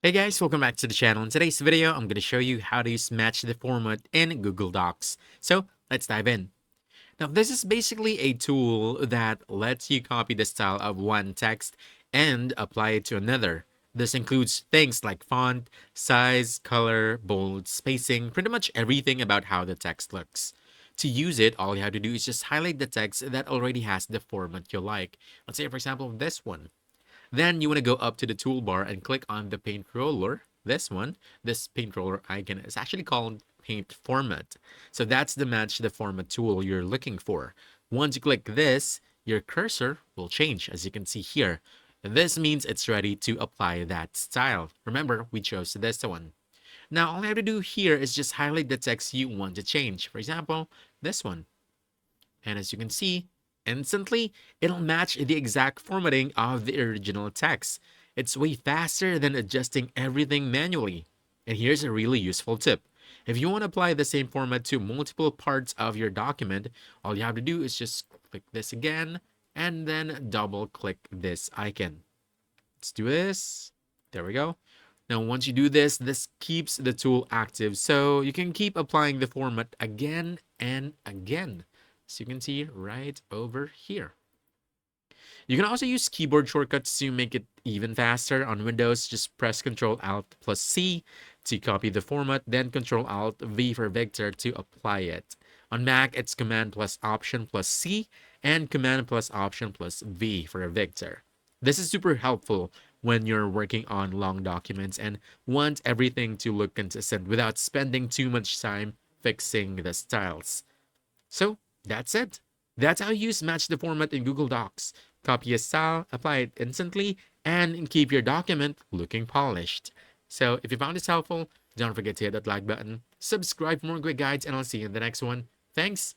Hey guys, welcome back to the channel. In today's video, I'm going to show you how to use Match the Format in Google Docs. So let's dive in. Now, this is basically a tool that lets you copy the style of one text and apply it to another. This includes things like font, size, color, bold, spacing, pretty much everything about how the text looks. To use it, all you have to do is just highlight the text that already has the format you like. Let's say, for example, this one. Then you want to go up to the toolbar and click on the paint roller. This one, this paint roller icon is actually called paint format. So that's the match the format tool you're looking for. Once you click this, your cursor will change as you can see here. This means it's ready to apply that style. Remember, we chose this one. Now, all I have to do here is just highlight the text you want to change. For example, this one. And as you can see, instantly, it'll match the exact formatting of the original text. It's way faster than adjusting everything manually. And here's a really useful tip. If you want to apply the same format to multiple parts of your document, all you have to do is just click this again and then double click this icon. Let's do this. There we go. Now, once you do this, this keeps the tool active so you can keep applying the format again and again. So you can see right over here. You can also use keyboard shortcuts to make it even faster. On Windows, just press Ctrl Alt plus C to copy the format, then Ctrl Alt V for Victor to apply it. On Mac, it's Command plus Option plus C and Command plus Option plus V for Victor. This is super helpful when you're working on long documents and want everything to look consistent without spending too much time fixing the styles. So that's it. That's how you use Match the Format in Google Docs. Copy a style, apply it instantly, and keep your document looking polished. So if you found this helpful, don't forget to hit that like button, subscribe for more great guides, and I'll see you in the next one. Thanks,